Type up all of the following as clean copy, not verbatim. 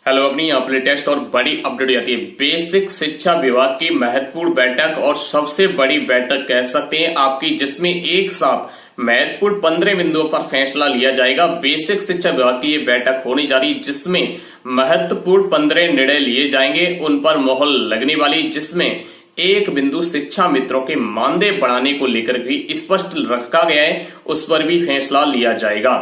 Hello, अपनी यहाँ latest और बड़ी अपडेट आती है। बेसिक शिक्षा विभाग की महत्वपूर्ण बैठक और सबसे बड़ी बैठक कह सकते हैं आपकी, जिसमें एक साथ महत्वपूर्ण 15 बिंदुओं पर फैसला लिया जाएगा। बेसिक शिक्षा विभाग की ये बैठक होने जा रही है, जिसमें महत्वपूर्ण 15 निर्णय लिए जाएंगे, उन पर मोहर लगने वाली, जिसमें एक बिंदु शिक्षा मित्रों के मानदेय बढ़ाने को लेकर भी स्पष्ट रखा गया है, उस पर भी फैसला लिया जाएगा।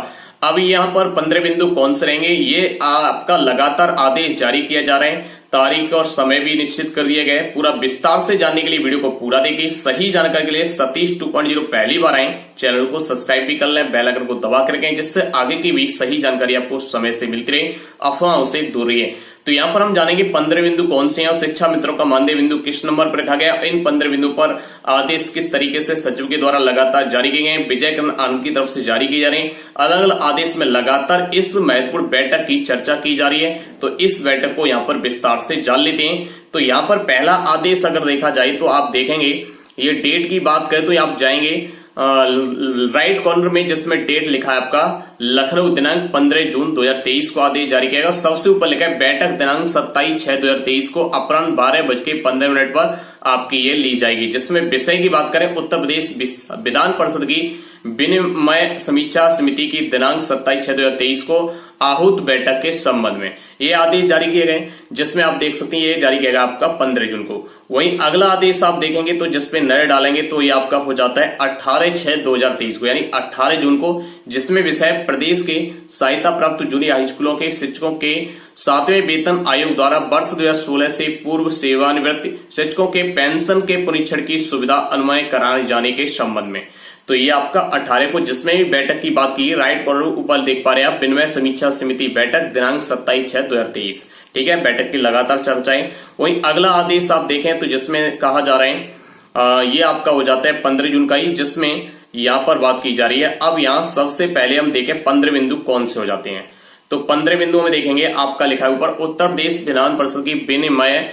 अब यहाँ पर 15 बिंदु कौन से रहेंगे, ये आपका लगातार आदेश जारी किया जा रहे हैं, तारीख और समय भी निश्चित कर दिया गया है। पूरा विस्तार से जानने के लिए वीडियो को पूरा देखिए। सही जानकारी के लिए सतीश 2.0 पहली बार आए, चैनल को सब्सक्राइब भी कर लें, बेल आइकन को दबा कर रखें, जिससे आगे की भी सही जानकारी आपको समय से मिलती रहे, अफवाहों से दूर रहिए। तो यहाँ पर हम जानेंगे 15 बिंदु कौन से हैं और शिक्षा मित्रों का मानदेय बिंदु किस नंबर पर रखा गया। इन 15 बिंदु पर आदेश किस तरीके से सचिव के द्वारा लगातार जारी किए गए, विजय करण आनंद की तरफ से जारी किए जा रहे हैं। अलग अलग आदेश में लगातार इस महत्वपूर्ण बैठक की चर्चा की जा रही है, तो इस बैठक को यहाँ पर विस्तार से जान लेते हैं। तो यहाँ पर पहला आदेश अगर देखा जाए तो आप देखेंगे, ये डेट की बात करें तो आप जाएंगे राइट कॉर्नर में, जिसमें डेट लिखा है आपका लखनऊ दिनांक 15 जून 2023 को आदेश जारी किया गया। सबसे ऊपर लिखा है बैठक दिनांक 27/6/2023 को अपराह्न 12:15 पर आपकी ये ली जाएगी। जिसमें विषय की बात करें, उत्तर प्रदेश विधान परिषद की विनिमय समीक्षा समिति की दिनांक 27/6/2023 को आहूत बैठक के संबंध में ये आदेश जारी किए गए, जिसमें आप देख सकते हैं ये जारी किया गया आपका 15 जून को। वहीं अगला आदेश आप देखेंगे तो जिसपे नजर डालेंगे तो ये आपका हो जाता है 18/6/2023 को, यानी 18 जून को, जिसमें विषय प्रदेश के सहायता प्राप्त जूनियर हाई स्कूलों के शिक्षकों के 7वें वेतन आयोग द्वारा वर्ष 2016 से पूर्व सेवानिवृत्त शिक्षकों के पेंशन के पुनरीक्षण की सुविधा अनुमय कराए जाने के संबंध में। तो ये आपका 18 को, जिसमें भी बैठक की बात की, राइट कॉर्नर ऊपर देख पा रहे हैं आप, विनिमय समीक्षा समिति बैठक दिनांक 27/6/2023। ठीक है, बैठक की लगातार चर्चाएं। वहीं अगला आदेश आप देखें तो जिसमें कहा जा रहे हैं ये आपका हो जाता है 15 जून का ही, जिसमें यहाँ पर बात की जा रही है। अब यहाँ सबसे पहले हम देखें 15 बिंदु कौन से हो जाते हैं। तो 15 बिंदुओं में देखेंगे आपका लिखा है ऊपर, उत्तर प्रदेश विधान परिषद की विनिमय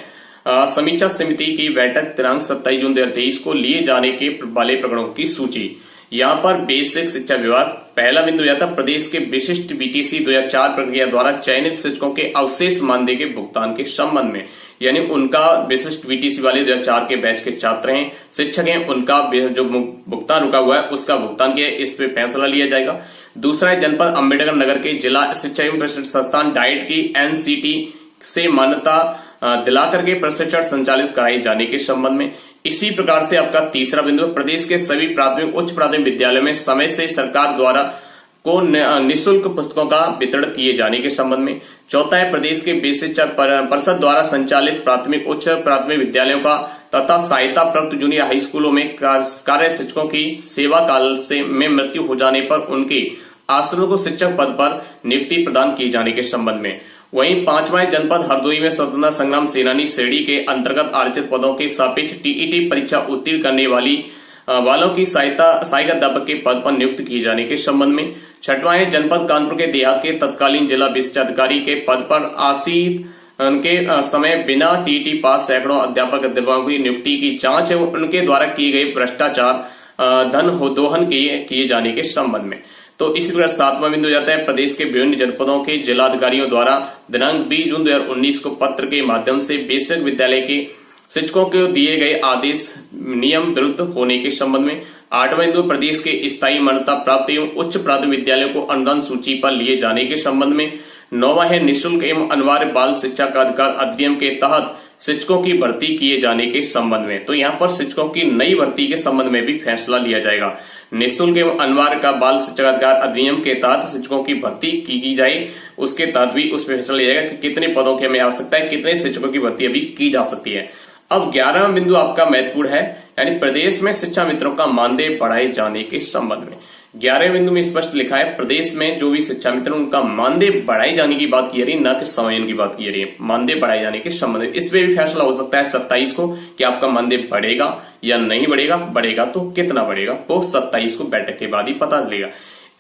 समीक्षा समिति की बैठक दिनांक 27 जून 2023 को लिए जाने के वाले प्रकरणों की सूची। यहाँ पर बेसिक शिक्षा विभाग पहला बिंदु जाता है प्रदेश के विशिष्ट बीटीसी 2004 प्रक्रिया द्वारा चयनित शिक्षकों के अवशेष मानदेय के भुगतान के संबंध में, यानी उनका विशिष्ट बीटीसी वाले 2004 के बैच के छात्र हैं, शिक्षक हैं, उनका जो भुगतान रुका हुआ है उसका भुगतान किया है, इस पे फैसला लिया जाएगा। दूसरा है जनपद अम्बेडकर नगर के जिला शिक्षा एवं प्रशिक्षण संस्थान डाइट की एनसीटी से मान्यता दिला करके प्रशिक्षण संचालित कराए जाने के संबंध में। इसी प्रकार से आपका तीसरा बिंदु प्रदेश के सभी प्राथमिक उच्च प्राथमिक विद्यालयों में समय से सरकार द्वारा को निःशुल्क पुस्तकों का वितरण किए जाने के संबंध में। चौथा है प्रदेश के बेसिक शिक्षा परिषद द्वारा संचालित प्राथमिक उच्च प्राथमिक विद्यालयों का तथा सहायता प्राप्त जूनियर हाई स्कूलों में कार्य शिक्षकों की सेवा काल से में मृत्यु हो जाने पर उनके आश्रमों को शिक्षक पद पर नियुक्ति प्रदान किए जाने के संबंध में। वहीं पांचवा जनपद हरदोई में स्वतंत्रता संग्राम सेनानी श्रेणी के अंतर्गत आरक्षित पदों के सापेक्ष टीईटी परीक्षा उत्तीर्ण करने वालों की सहायक अध्यापक के पद पर नियुक्त किए जाने के संबंध में। छठवां है जनपद कानपुर के देहात के तत्कालीन जिला विशिष्टाधिकारी के पद पर आसीन उनके समय बिना टीईटी पास सैकड़ों अध्यापकों की नियुक्ति की जांच एवं उनके द्वारा किए गए भ्रष्टाचार धन दोहन किए जाने के संबंध में। तो इसी प्रकार सातवां बिंदु जाता है प्रदेश के विभिन्न जनपदों के जिलाधिकारियों द्वारा दिनांक 20 जून 2019 को पत्र के माध्यम से बेसिक विद्यालय के शिक्षकों को दिए गए आदेश नियम विरुद्ध होने के संबंध में। आठवां बिंदु प्रदेश के स्थायी मान्यता प्राप्त एवं उच्च प्राथमिक विद्यालयों को अनुदान सूची पर लिए जाने के संबंध में। नौवां है निःशुल्क एवं अनिवार्य बाल शिक्षा का अधिकार अधिनियम के तहत शिक्षकों की भर्ती किए जाने के संबंध में। तो यहाँ पर शिक्षकों की नई भर्ती के संबंध में भी फैसला लिया जाएगा। निःशुल्क एवं अनिवार्य का बाल शिक्षा अधिकार अधिनियम के तहत शिक्षकों की भर्ती की जाए, उसके तहत भी उस पर फैसला लिया जाएगा कि कितने पदों की हमें आवश्यकता है, कितने शिक्षकों की भर्ती अभी की जा सकती है। अब 11वां बिंदु आपका महत्वपूर्ण है, यानी प्रदेश में शिक्षा मित्रों का मानदेय बढ़ाए जाने के संबंध में। 11वें बिंदु में स्पष्ट लिखा है प्रदेश में जो भी शिक्षा मित्र उनका मानदेय बढ़ाए जाने की बात की रही, न कि समायोजन की बात की रही है, मानदेय बढ़ाए जाने के संबंध में। इस पे भी फैसला हो सकता है 27 को कि आपका मानदेय बढ़ेगा या नहीं बढ़ेगा, बढ़ेगा तो कितना बढ़ेगा, वो 27 को बैठक के बाद ही पता चलेगा।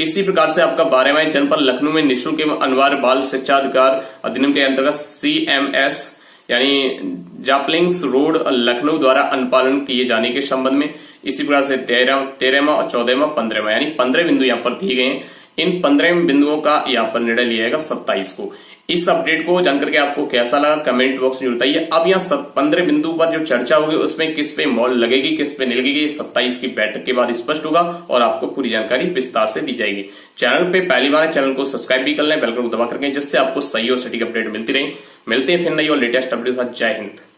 इसी प्रकार से आपका 12वां जनपद लखनऊ में निःशुल्क एवं अनिवार्य बाल शिक्षा अधिकार अधिनियम के अंतर्गत CMS यानी जापलिंग्स रोड लखनऊ द्वारा अनुपालन किए जाने के संबंध में। इसी प्रकार से 13वां 14वां 15वां यानी 15 बिंदु यहाँ पर दिए गए हैं। इन 15 बिंदुओं का यहाँ पर निर्णय लिया जाएगा 27 को। इस अपडेट को जानकर के आपको कैसा लगा कमेंट बॉक्स में बताइए। अब यहाँ 15 बिंदु पर जो चर्चा होगी उसमें किस पे मॉल लगेगी, किस पे नहीं लगेगी, 27 की बैठक के बाद स्पष्ट होगा और आपको पूरी जानकारी विस्तार से दी जाएगी। चैनल पे पहली बार चैनल को सब्सक्राइब भी कर लें, बेल को दबा करके, जिससे आपको सही और सटीक अपडेट मिलती रहे। मिलते हैं फिर नई और लेटेस्ट अपडेट के साथ। जय हिंद।